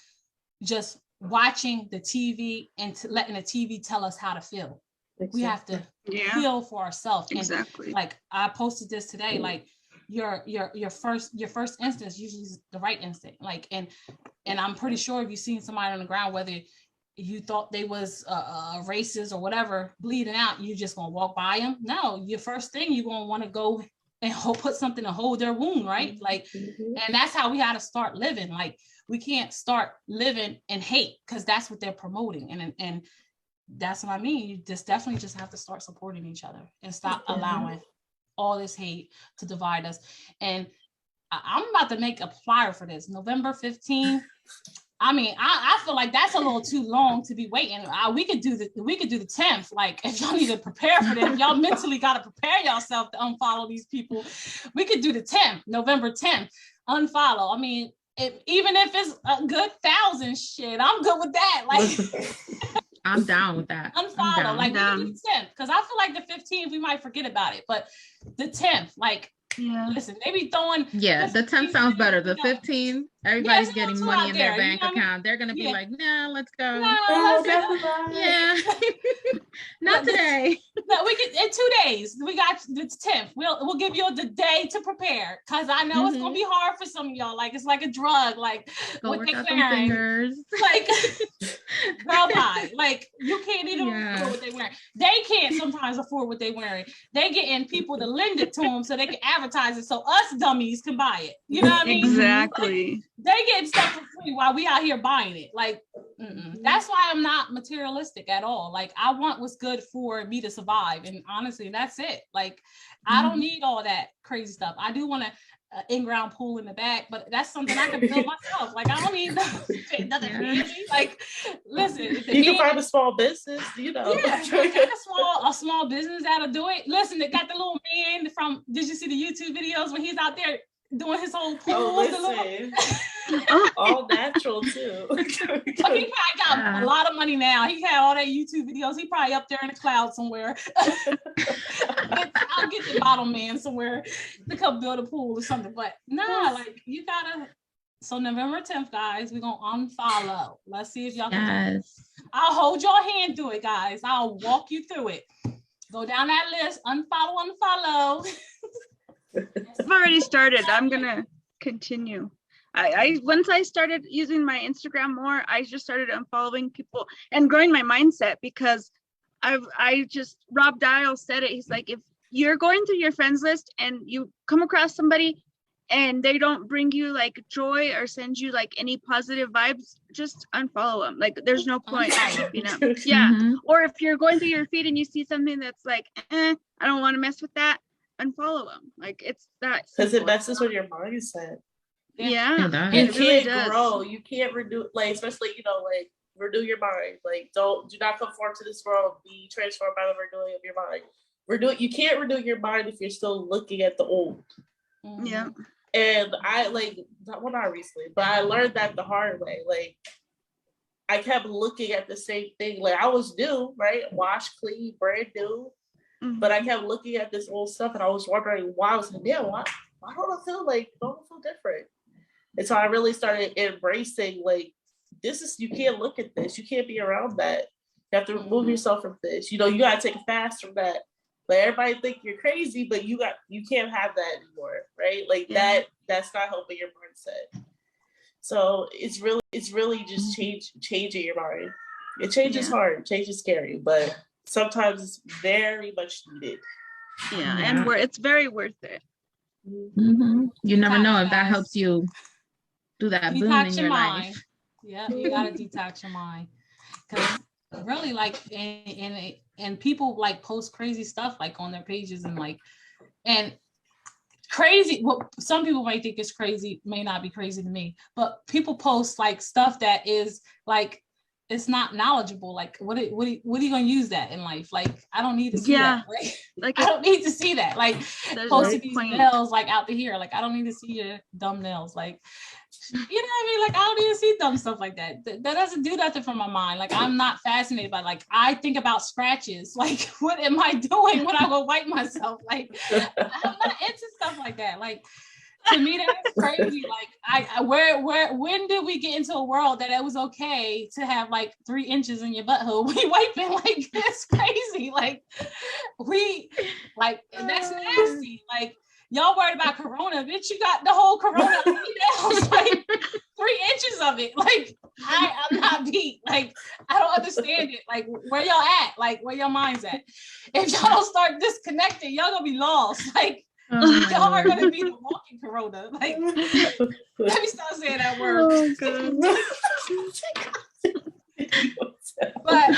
just watching the TV and letting the TV tell us how to feel. We have to Yeah, heal for ourselves. And exactly. like I posted this today, like your first instance usually is the right instinct. Like, and I'm pretty sure if you've seen somebody on the ground, whether you thought they was racist or whatever, bleeding out, you just gonna walk by them? No, your first thing, you're gonna want to go and put something to hold their wound, right? Like, and that's how we got to start living. Like, we can't start living in hate, because that's what they're promoting, and that's what I mean. You just definitely just have to start supporting each other and stop allowing all this hate to divide us. And I'm about to make a flyer for this November 15th. I mean, I feel like that's a little too long to be waiting. We could do the 10th. Like, if y'all need to prepare for this, y'all mentally got to prepare yourself to unfollow these people. We could do the 10th, November 10th, unfollow. I mean, even if it's a good 1,000, shit, I'm good with that. Like, I'm down with that. Unfollow. Like, we can do the 10th, because I feel like the 15th we might forget about it, but the 10th, like, listen, they be throwing. The 10th sounds better. The 15th, everybody's getting money in their bank account. They're gonna be like, nah, let's go. No, yeah. Not today. No, we can in 2 days. We got the 10th. We'll give you the day to prepare, because I know it's gonna be hard for some of y'all. Like, it's like a drug. Like, go what work they out wearing. Fingers. Like, girl, bye. Like, you can't even afford what they wearing. They can't sometimes afford what they wearing. They getting people to lend it to them so they can advertise it, so us dummies can buy it. You know what I mean? Exactly. Like, they getting stuff for free while we out here buying it. Like, that's why I'm not materialistic at all. Like, I want what's good for me to survive, and honestly, that's it. Like, I don't need all that crazy stuff. I do want an in-ground pool in the back, but that's something I can build myself. Like, I don't need nothing fancy. Like, listen, you can find a small business, you know. Yeah, a small business that'll do it. Listen, they got the little man from. Did you see the YouTube videos when he's out there doing his whole pool? All natural too. He probably got a lot of money now. He had all that YouTube videos. He probably up there in the cloud somewhere. I'll get the bottom man somewhere to come build a pool or something. But nah, like, you gotta. So November 10th, guys, we're gonna unfollow. Let's see if y'all can do it. I'll hold your hand through it, guys. I'll walk you through it. Go down that list. Unfollow. I've already started. I'm gonna continue. I once I started using my Instagram more, I just started unfollowing people and growing my mindset, because Rob Dial said it. He's like, if you're going through your friends list and you come across somebody and they don't bring you like joy or send you like any positive vibes, just unfollow them. Like, there's no point keeping them. Yeah. Or if you're going through your feed and you see something that's like, I don't want to mess with that, unfollow them. Like, it's that because it messes with your mindset. Yeah. You can't grow. You can't renew, like, especially, you know, like, renew your mind. Like, do not conform to this world. Be transformed by the renewing of your mind. You can't renew your mind if you're still looking at the old. Yeah. And I not recently, but I learned that the hard way. Like, I kept looking at the same thing. Like, I was new, right? Wash, clean, brand new. But I kept looking at this old stuff, and I was wondering why. I was like, yeah, why don't I feel different? And so I really started embracing, like, you can't look at this. You can't be around that. You have to remove yourself from this. You know, you got to take a fast from that. Like, everybody think you're crazy, but you can't have that anymore, right? Like, that's not helping your mindset. So it's really just changing your mind. It changes hard, change is scary, but sometimes it's very much needed. Yeah, and it's very worth it. You never know if that helps you do that boom in your mind. life. Yeah, you gotta detox your mind, because really, like, and people like post crazy stuff like on their pages, and crazy. What some people might think is crazy may not be crazy to me, but people post like stuff that is like, it's not knowledgeable. Like, what are you gonna use that in life? Like, I don't need to see that. Like, I don't need to see that. Like, posting these nails like out to here. Like, I don't need to see your dumb nails. Like, you know what I mean? Like, I don't need to see dumb stuff like that. That doesn't do nothing for my mind. Like, I'm not fascinated by, like, I think about scratches. Like, what am I doing when I go wipe myself? Like, I'm not into stuff like that. Like, To me, that's crazy. Like, when did we get into a world that it was okay to have like 3 inches in your butthole? We wiping like that's crazy. Like, that's nasty. Like, y'all worried about corona, bitch. You got the whole corona nails, like 3 inches of it. Like, I'm not beat. Like, I don't understand it. Like, where y'all at? Like, where your mind's at? If y'all don't start disconnecting, y'all gonna be lost. Like, y'all are gonna be the walking corona. Like, let me stop saying that word. But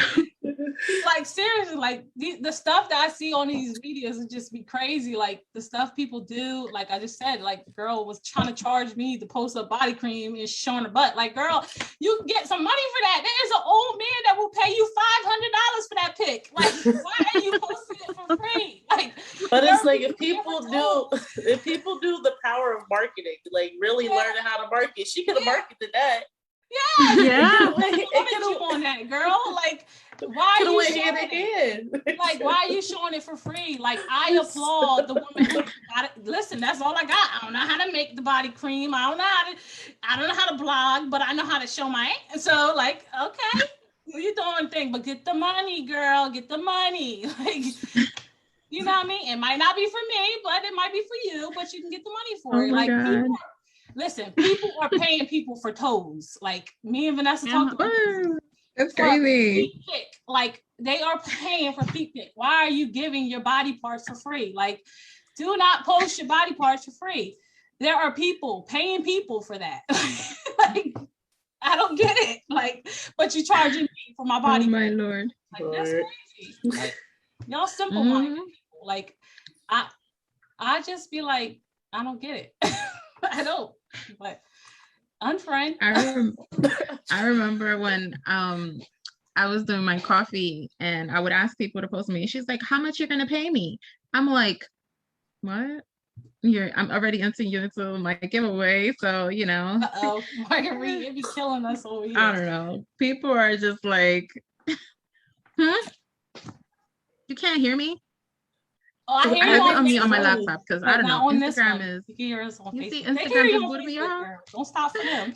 like, seriously, like the stuff that I see on these videos would just be crazy. Like the stuff people do, like I just said, like the girl was trying to charge me to post a body cream and showing her butt. Like, girl, you can get some money for that. There is an old man that will pay you $500 for that pic. Like, why are you posting it for free? Like, but it's like if people do the power of marketing, like really learning how to market, she could have marketed that. Yeah. You on that, girl. Like, why are you showing it? Like, why are you showing it for free? Like, I applaud the woman who got it. Listen, that's all I got. I don't know how to make the body cream. I don't know how to blog, but I know how to show my ass. So, like, okay, do your doing thing, but get the money, girl. Get the money. Like, you know what I mean? It might not be for me, but it might be for you. But you can get the money for it. Like, people are paying people for toes. Like, me and Vanessa talked about this. That's crazy. Feet pic. Like, they are paying for feet pic. Why are you giving your body parts for free? Like, do not post your body parts for free. There are people paying people for that. Like, I don't get it. Like, but you charging me for my body. Oh my Lord. Like, that's crazy. Like, y'all simple-minded people. Like, I just be like, I don't get it. I don't. But unfriend. I remember when I was doing my coffee and I would ask people to post me. She's like, "How much you're gonna pay me?" I'm like, "What? I'm already entering you into my giveaway, so you know." Marguerite, it be killing us over here. I don't know. People are just like, "You can't hear me?" Oh, I hear you on me on my laptop because I don't know. On Instagram is. You can hear us on Facebook. See, Instagram just booted me off. Don't stop for them.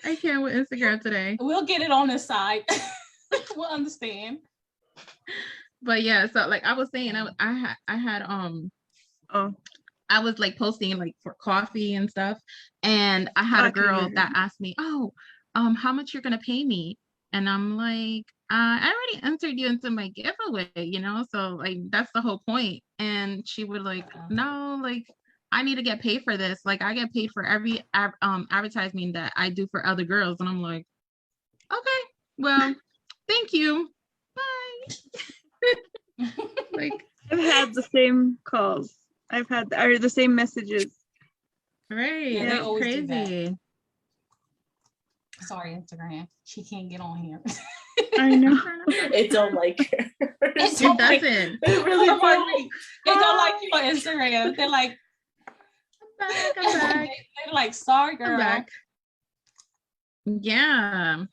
I can't with Instagram today. We'll get it on this side. We'll understand. But yeah, so like I was saying, I was like posting like for coffee and stuff, and I had a girl that asked me, how much you're gonna pay me? And I'm like, I already entered you into my giveaway, you know, so like that's the whole point. And she would like, no, like I need to get paid for this. Like I get paid for every advertisement that I do for other girls. And I'm like, okay, well, thank you. Bye. Like I've had the same calls. I've had the same messages. Right. Yeah, they always crazy. do that. Sorry, Instagram. She can't get on here. I know. It don't like her. It doesn't. It really don't. They don't like you on Instagram. They're like, I'm back. They're like, sorry, girl. I'm back. Yeah.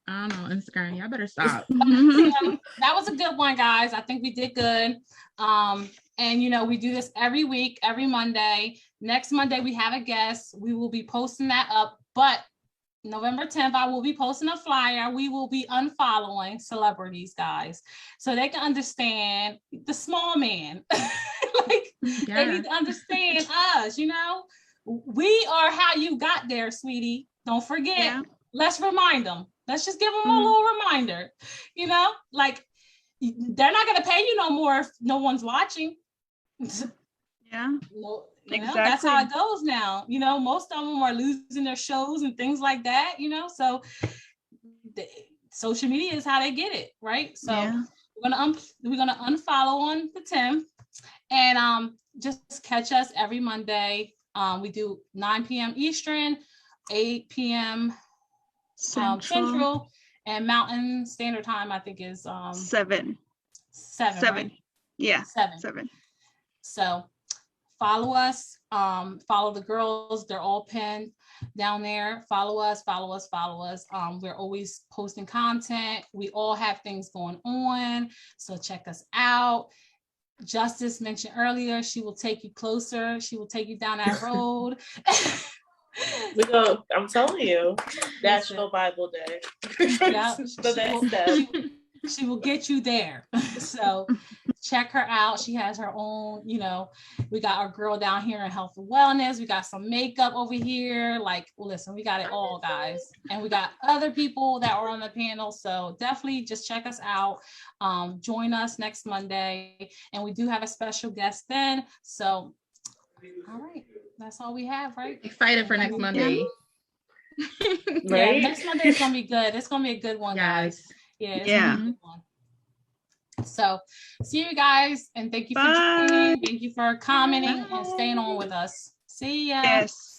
I don't know, Instagram. Y'all better stop. That was a good one, guys. I think we did good. And you know, we do this every week, every Monday. Next Monday, we have a guest. We will be posting that up, but November 10th, I will be posting a flyer. We will be unfollowing celebrities, guys, so they can understand the small man. Like, they need to understand us, you know? We are how you got there, sweetie. Don't forget. Yeah. Let's remind them. Let's just give them a little reminder, you know? Like, they're not going to pay you no more if no one's watching. Yeah. You know, that's how it goes now. You know, most of them are losing their shows and things like that, you know, so social media is how they get it, right? So we're gonna unfollow on the 10th, and just catch us every Monday. We do 9 p.m. Eastern, 8 p.m. Central, and Mountain Standard Time, I think, is 7. Right? Yeah, 7. So follow us, follow the girls. They're all pinned down there. Follow us. We're always posting content. We all have things going on, so check us out. Justice mentioned earlier, she will take you closer. She will take you down that road. I'm telling you, National Bible Day. Yeah, The next step. she will get you there. So check her out. She has her own, we got our girl down here in health and wellness. We got some makeup over here. Like, listen, we got it all, guys. And we got other people that are on the panel. So definitely just check us out. Join us next Monday. And we do have a special guest then. So, all right. That's all we have, right? Excited for next Monday. Yeah, next Monday is going to be good. It's going to be a good one, guys. Yeah. It's gonna be a good one. So see you guys, and thank you for joining. Thank you for commenting and staying on with us. See ya. Yes.